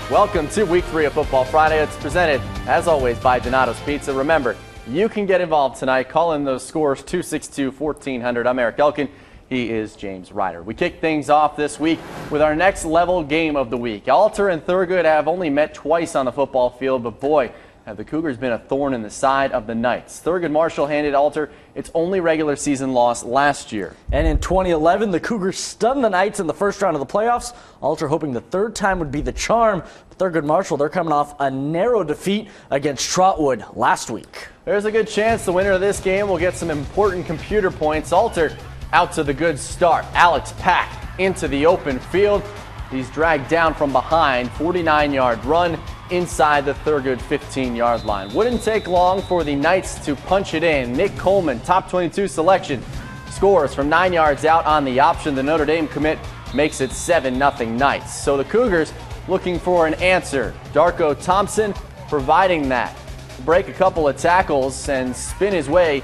Welcome to Week 3 of Football Friday. It's presented, as always, by Donato's Pizza. Remember, you can get involved tonight. Call in those scores, 262-1400. I'm Eric Elkin. He is James Ryder. We kick things off this week with our next level game of the week. Alter and Thurgood have only met twice on the football field, but boy, have the Cougars been a thorn in the side of the Knights. Thurgood Marshall handed Alter its only regular season loss last year. And in 2011, the Cougars stunned the Knights in the first round of the playoffs. Alter hoping the third time would be the charm. Thurgood Marshall, they're coming off a narrow defeat against Trotwood last week. There's a good chance the winner of this game will get some important computer points. Alter out to the good start. Alex Pack into the open field. He's dragged down from behind. 49-yard run inside the Thurgood 15-yard line. Wouldn't take long for the Knights to punch it in. Nick Coleman, top 22 selection, scores from 9 yards out on the option. The Notre Dame commit makes it 7-0 Knights. So the Cougars looking for an answer. Darko Thompson providing that. Break a couple of tackles and spin his way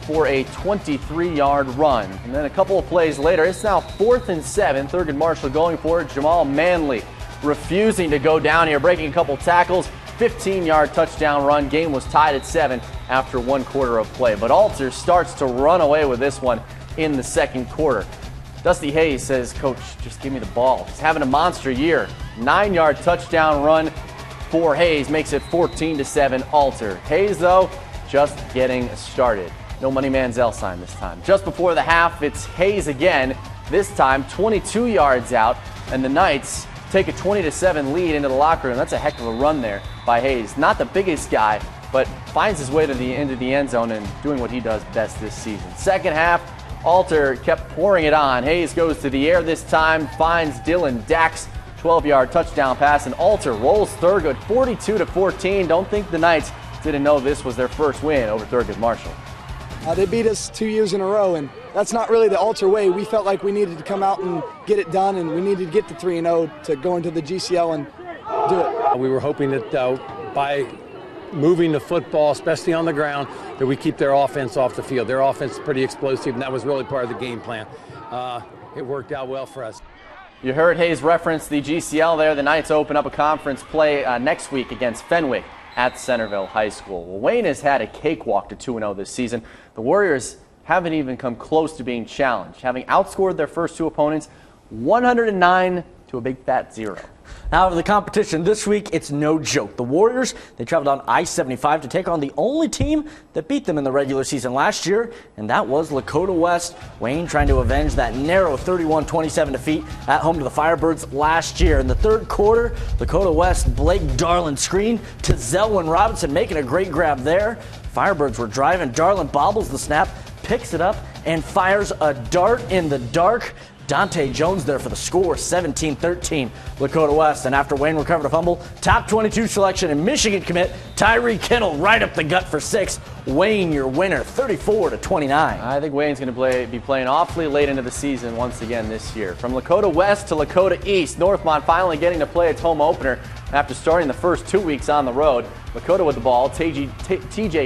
for a 23-yard run. And then a couple of plays later, it's now 4th and 7. Thurgood Marshall going for it. Jamal Manley refusing to go down here, breaking a couple tackles. 15-yard touchdown run. Game was tied at 7 after 1 quarter of play. But Alter starts to run away with this one in the second quarter. Dusty Hayes says, "Coach, just give me the ball." He's having a monster year. 9-yard touchdown run for Hayes makes it 14-7 Alter. Hayes, though, just getting started. No Money Manziel sign this time. Just before the half, it's Hayes again. This time 22 yards out, and the Knights take a 20-7 lead into the locker room. That's a heck of a run there by Hayes. Not the biggest guy, but finds his way into the end zone and doing what he does best this season. Second half, Alter kept pouring it on. Hayes goes to the air this time, finds Dylan Dax, 12-yard touchdown pass, and Alter rolls Thurgood 42-14. Don't think the Knights didn't know this was their first win over Thurgood Marshall. They beat us 2 years in a row, and that's not really the Alter way. We felt like we needed to come out and get it done, and we needed to get to 3-0 to go into the GCL and do it. We were hoping that by moving the football, especially on the ground, that we keep their offense off the field. Their offense is pretty explosive, and that was really part of the game plan. It worked out well for us. You heard Hayes reference the GCL there. The Knights open up a conference play next week against Fenwick at Centerville High School. Well, Wayne has had a cakewalk to 2-0 this season. The Warriors haven't even come close to being challenged, having outscored their first two opponents 109 to a big fat 0. Now, for the competition this week, it's no joke. The Warriors, they traveled on I-75 to take on the only team that beat them in the regular season last year, and that was Lakota West. Wayne trying to avenge that narrow 31-27 defeat at home to the Firebirds last year. In the third quarter, Lakota West, Blake Darlin screen to Zelwyn Robinson, making a great grab there. Firebirds were driving. Darlin bobbles the snap, picks it up, and fires a dart in the dark. Dante Jones there for the score, 17-13, Lakota West. And after Wayne recovered a fumble, top 22 selection and Michigan commit Tyree Kittle right up the gut for 6. Wayne, your winner, 34-29. I think Wayne's going to be playing awfully late into the season once again this year. From Lakota West to Lakota East, Northmont finally getting to play its home opener after starting the first 2 weeks on the road. Lakota with the ball, TJ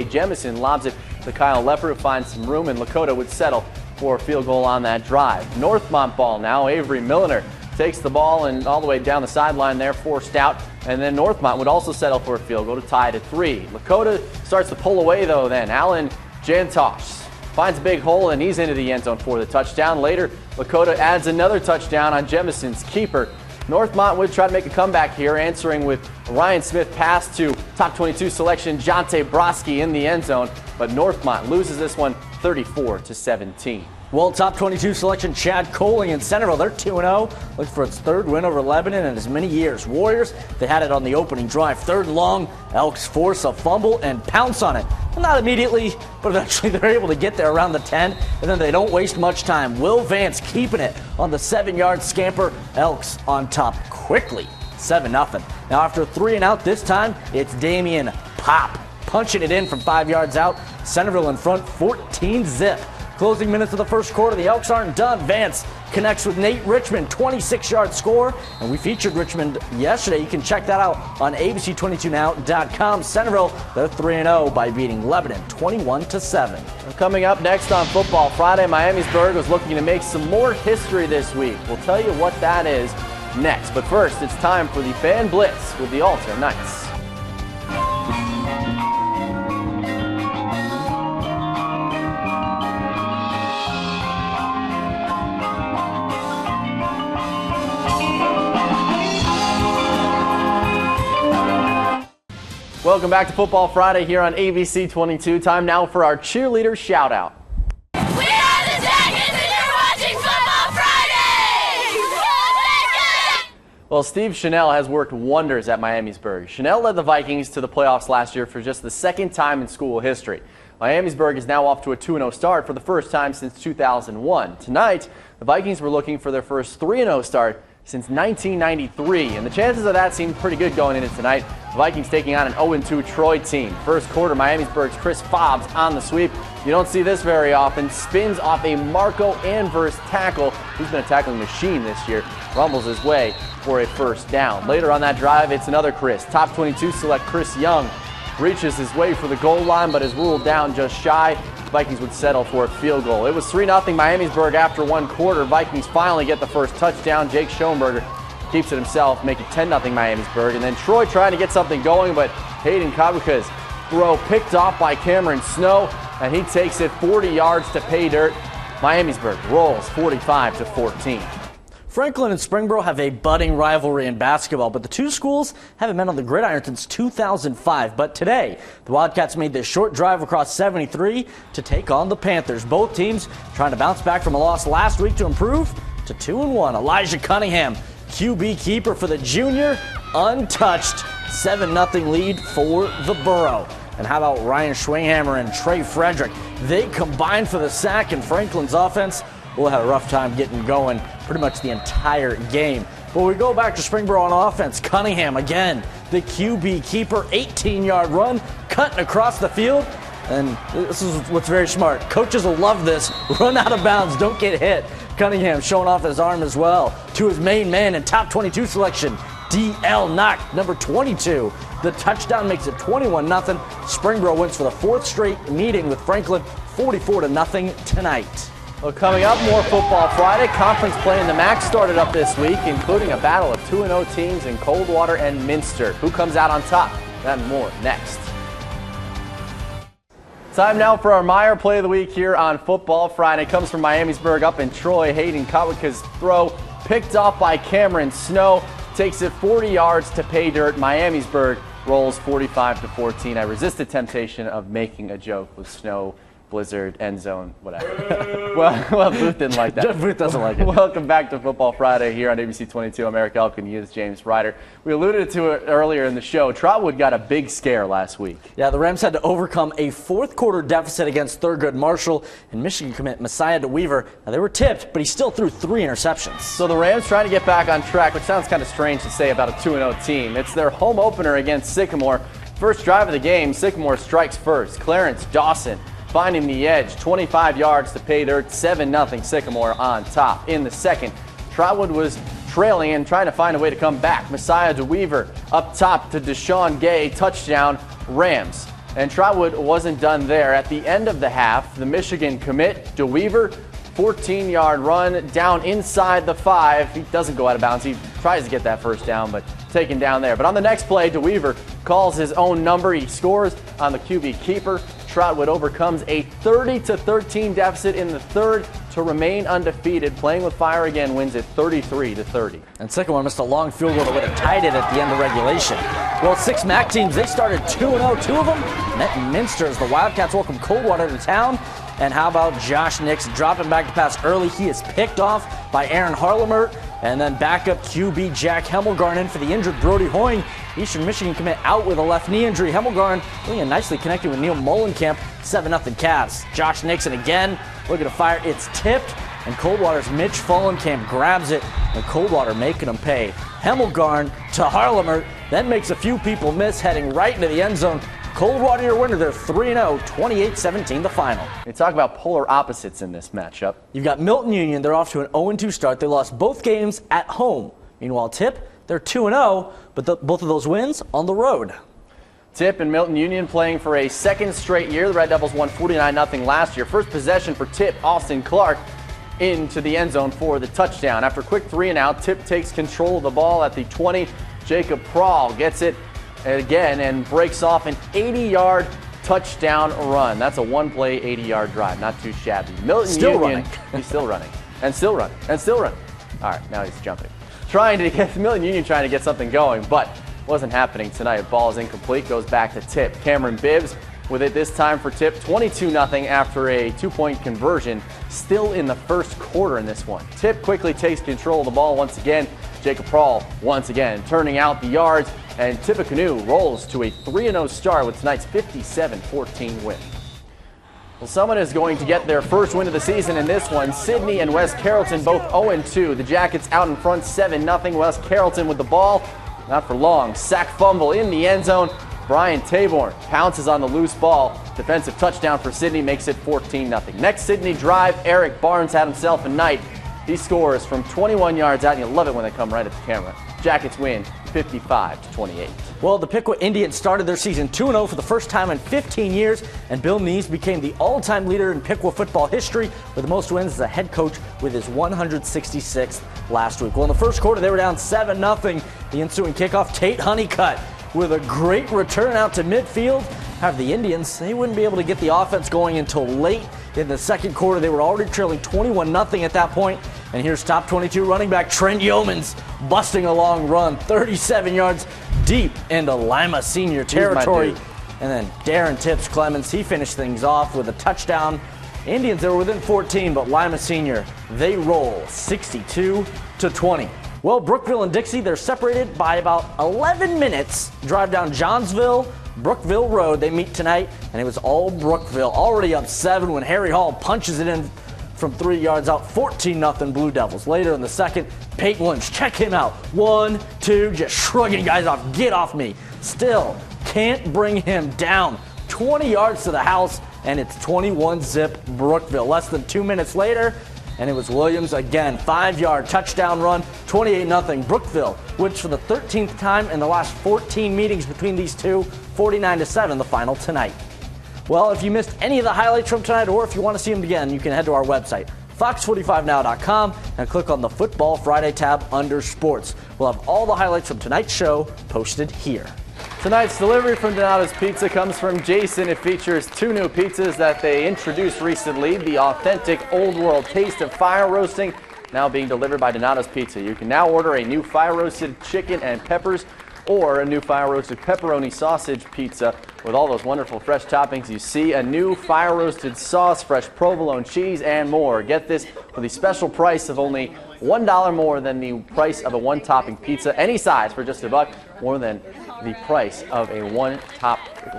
Jemison lobs it to Kyle Lepper, who finds some room, and Lakota would settle for a field goal on that drive. Northmont ball now. Avery Milliner takes the ball and all the way down the sideline there, forced out. And then Northmont would also settle for a field goal to tie it at 3. Lakota starts to pull away though then. Alan Jantosh finds a big hole and he's into the end zone for the touchdown. Later, Lakota adds another touchdown on Jemison's keeper. Northmont would try to make a comeback here, answering with Ryan Smith pass to top 22 selection Jonte Broski in the end zone. But Northmont loses this one 34-17. Well, top 22 selection Chad Coling in Centerville, they're 2-0, looking for its third win over Lebanon in as many years. Warriors, they had it on the opening drive. Third and long, Elks force a fumble and pounce on it. Well, not immediately, but eventually they're able to get there around the 10, and then they don't waste much time. Will Vance keeping it on the 7-yard scamper. Elks on top quickly, 7-0. Now after 3 and out this time, it's Damian Pop punching it in from 5 yards out. Centerville in front, 14-zip. Closing minutes of the first quarter, the Elks aren't done. Vance connects with Nate Richmond, 26-yard score. And we featured Richmond yesterday. You can check that out on abc22now.com. Centerville, they're 3-0 by beating Lebanon 21-7. Coming up next on Football Friday, Miamisburg was looking to make some more history this week. We'll tell you what that is next. But first, it's time for the Fan Blitz with the Alter Knights. Welcome back to Football Friday here on ABC 22. Time now for our cheerleader shout out. We are the Dragons and you're watching Football Friday! Well, Steve Chanel has worked wonders at Miamisburg. Chanel led the Vikings to the playoffs last year for just the second time in school history. Miamisburg is now off to a 2-0 start for the first time since 2001. Tonight, the Vikings were looking for their first 3-0 start since 1993, and the chances of that seem pretty good going into tonight. The Vikings taking on an 0-2 Troy team. First quarter, Miamisburg's Chris Fobbs on the sweep. You don't see this very often. Spins off a Marco Anverse tackle. He's been a tackling machine this year. Rumbles his way for a first down. Later on that drive, it's another Chris. Top 22 select Chris Young reaches his way for the goal line, but is ruled down just shy. Vikings would settle for a field goal. It was 3-0 Miamisburg after one quarter. Vikings finally get the first touchdown. Jake Schoenberger keeps it himself, make it 10-0 Miamisburg. And then Troy trying to get something going, but Hayden Kabuka's throw picked off by Cameron Snow, and he takes it 40 yards to pay dirt. Miamisburg rolls 45-14. Franklin and Springboro have a budding rivalry in basketball, but the two schools haven't met on the gridiron since 2005. But today, the Wildcats made this short drive across 73 to take on the Panthers. Both teams trying to bounce back from a loss last week to improve to 2-1. Elijah Cunningham, QB keeper for the junior, untouched. 7-0 lead for the Borough. And how about Ryan Schwinghammer and Trey Frederick? They combined for the sack, and Franklin's offense will have a rough time getting going pretty much the entire game. But we go back to Springboro on offense. Cunningham again, the QB keeper, 18-yard run, cutting across the field. And this is what's very smart. Coaches will love this. Run out of bounds, don't get hit. Cunningham showing off his arm as well to his main man and top 22 selection, D.L. Knock, number 22. The touchdown makes it 21-0. Springboro wins for the fourth straight meeting with Franklin, 44-0 tonight. Well, coming up, more Football Friday. Conference play in the MAC started up this week, including a battle of 2-0 teams in Coldwater and Minster. Who comes out on top? That and more next. Time now for our Meyer Play of the Week here on Football Friday. It comes from Miamisburg up in Troy. Hayden Kotwicka's throw picked off by Cameron Snow. Takes it 40 yards to pay dirt. Miamisburg rolls 45-14. I resisted temptation of making a joke with Snow, Blizzard, end zone, whatever. well, Booth didn't like that. Jeff Booth doesn't like it. Welcome back to Football Friday here on ABC 22. I'm Eric Elkin. He is James Ryder. We alluded to it earlier in the show. Trotwood got a big scare last week. Yeah, the Rams had to overcome a fourth quarter deficit against Thurgood Marshall and Michigan commit Messiah DeWeaver. Now, they were tipped, but he still threw 3 interceptions. So the Rams trying to get back on track, which sounds kind of strange to say about a 2-0 team. It's their home opener against Sycamore. First drive of the game, Sycamore strikes first. Clarence Dawson finding the edge, 25 yards to pay dirt, 7-0 Sycamore on top. In the second, Trotwood was trailing and trying to find a way to come back. Messiah DeWeaver up top to Deshaun Gay, touchdown, Rams. And Trotwood wasn't done there. At the end of the half, the Michigan commit, DeWeaver, 14-yard run down inside the 5. He doesn't go out of bounds. He tries to get that first down, but taken down there. But on the next play, DeWeaver calls his own number. He scores on the QB keeper. Trotwood overcomes a 30-13 deficit in the third to remain undefeated. Playing with fire again, wins it 33-30. And Sycamore missed a long field goal that would have tied it at the end of regulation. Well, 6 MAC teams, they started 2-0. 2 of them met in Minster as the Wildcats welcome Coldwater to town. And how about Josh Nix dropping back to pass early? He is picked off by Aaron Harlemert. And then backup QB Jack Hemmelgarn in for the injured Brody Hoying. Eastern Michigan commit out with a left knee injury. Hemmelgarn really nicely connecting with Neil Mullenkamp. 7-0 Cavs. Josh Nixon again looking to fire. It's tipped. And Coldwater's Mitch Follenkamp grabs it. And Coldwater making him pay. Hemmelgarn to Harlemert. Then makes a few people miss, heading right into the end zone. Coldwater your winner. They're 3-0, 28-17 the final. You talk about polar opposites in this matchup. You've got Milton Union. They're off to an 0-2 start. They lost both games at home. Meanwhile, Tip, they're 2-0, but both of those wins on the road. Tip and Milton Union playing for a second straight year. The Red Devils won 49-0 last year. First possession for Tip, Austin Clark. into the end zone for the touchdown. After a quick 3 and out, Tip takes control of the ball at the 20. Jacob Prahl gets it again and breaks off an 80-yard touchdown run. That's a one-play, 80-yard drive. Not too shabby. Milton Still Union, running. He's still running. And still running. And still running. All right, now he's jumping. Milton Union trying to get something going, but wasn't happening tonight. Ball is incomplete, goes back to Tip. Cameron Bibbs with it this time for Tip. 22-0 after a 2-point conversion. Still in the first quarter in this one. Tip quickly takes control of the ball once again. Jacob Prahl once again turning out the yards, and Tippecanoe rolls to a 3-0 start with tonight's 57-14 win. Well, someone is going to get their first win of the season in this one. Sydney and West Carrollton both 0-2. The Jackets out in front 7-0. West Carrollton with the ball. Not for long. Sack fumble in the end zone. Brian Taborn pounces on the loose ball. Defensive touchdown for Sydney makes it 14-0. Next Sydney drive, Eric Barnes had himself a night. He scores from 21 yards out, and you love it when they come right at the camera. Jackets win 55-28. Well, the Piqua Indians started their season 2-0 for the first time in 15 years, and Bill Neese became the all-time leader in Piqua football history with the most wins as a head coach with his 166th last week. Well, in the first quarter, they were down 7-0. The ensuing kickoff, Tate Honeycutt with a great return out to midfield. However, the Indians, they wouldn't be able to get the offense going until late in the second quarter. They were already trailing 21-0 at that point. And here's top 22 running back Trent Yeomans busting a long run, 37 yards deep into Lima senior territory. And then Darren Tips Clemens, he finished things off with a touchdown. Indians, they were within 14, but Lima senior, they roll 62-20. Well, Brookville and Dixie, they're separated by about 11 minutes. Drive down Johnsville, Brookville Road. They meet tonight, and it was all Brookville. Already up 7 when Harry Hall punches it in from 3 yards out. 14-0 Blue Devils. Later in the second, Peyton Lynch, check him out. 1, 2, just shrugging guys off. Get off me. Still can't bring him down. 20 yards to the house, and it's 21-zip Brookville. Less than 2 minutes later, and it was Williams again. 5-yard touchdown run, 28-0 Brookville, which for the 13th time in the last 14 meetings between these two, 49-7 the final tonight. Well, if you missed any of the highlights from tonight, or if you want to see them again, you can head to our website, fox45now.com, and click on the Football Friday tab under Sports. We'll have all the highlights from tonight's show posted here. Tonight's delivery from Donato's Pizza comes from Jason. It features 2 new pizzas that they introduced recently. The authentic old world taste of fire roasting, now being delivered by Donato's Pizza. You can now order a new fire roasted chicken and peppers, or a new fire roasted pepperoni sausage pizza with all those wonderful fresh toppings you see, a new fire roasted sauce, fresh provolone cheese, and more. Get this with a special price of only $1 more than the price of a one-topping pizza, any size, for just $1 more than the price of a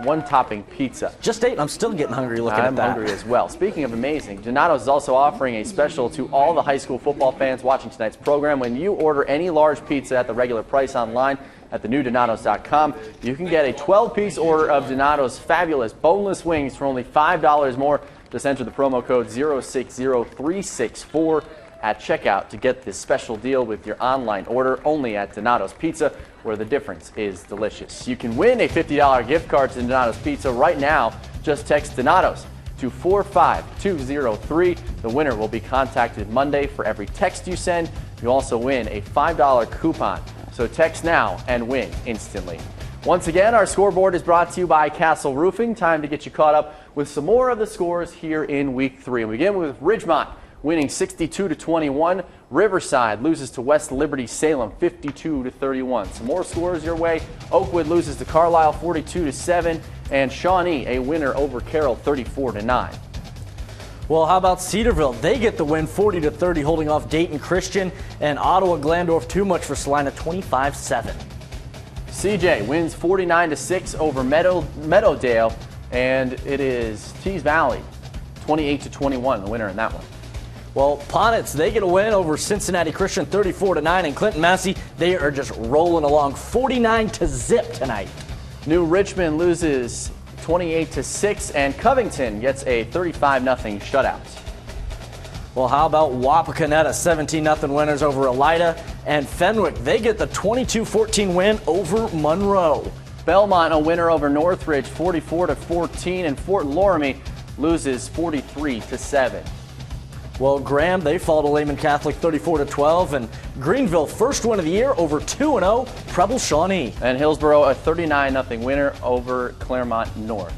one-topping pizza. Just ate, and I'm still getting hungry looking at that. I'm hungry as well. Speaking of amazing, Donato's is also offering a special to all the high school football fans watching tonight's program. When you order any large pizza at the regular price online at thenewdonatos.com, you can get a 12-piece order of Donato's fabulous boneless wings for only $5 more. Just enter the promo code 060364 at checkout to get this special deal with your online order only at Donato's Pizza, where the difference is delicious. You can win a $50 gift card to Donato's Pizza right now. Just text Donato's to 45203. The winner will be contacted Monday for every text you send. You also win a $5 coupon. So text now and win instantly. Once again, our scoreboard is brought to you by Castle Roofing. Time to get you caught up with some more of the scores here in Week 3. And we begin with Ridgemont winning 62-21. Riverside loses to West Liberty Salem 52-31. Some more scores your way. Oakwood loses to Carlisle 42-7, and Shawnee a winner over Carroll 34-9. Well, how about Cedarville? They get the win 40-30, holding off Dayton Christian, and Ottawa Glandorf too much for Salina 25-7. CJ wins 49-6 over Meadowdale, and it is Tees Valley 28-21, the winner in that one. Well, Ponitz, they get a win over Cincinnati Christian 34-9, and Clinton Massey, they are just rolling along 49-zip tonight. New Richmond loses 28-6, and Covington gets a 35-0 shutout. Well, how about Wapakoneta, 17-0 winners over Elida, and Fenwick, they get the 22-14 win over Monroe. Belmont a winner over Northridge 44-14, and Fort Loramie loses 43-7. Well, Graham, they fall to Lehman Catholic 34-12, and Greenville, first win of the year, over 2-0, Preble Shawnee. And Hillsboro, a 39-0 winner over Claremont North.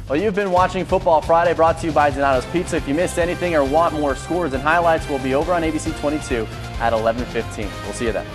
Well, you've been watching Football Friday, brought to you by Donato's Pizza. If you missed anything or want more scores and highlights, we'll be over on ABC 22 at 11:15. We'll see you then.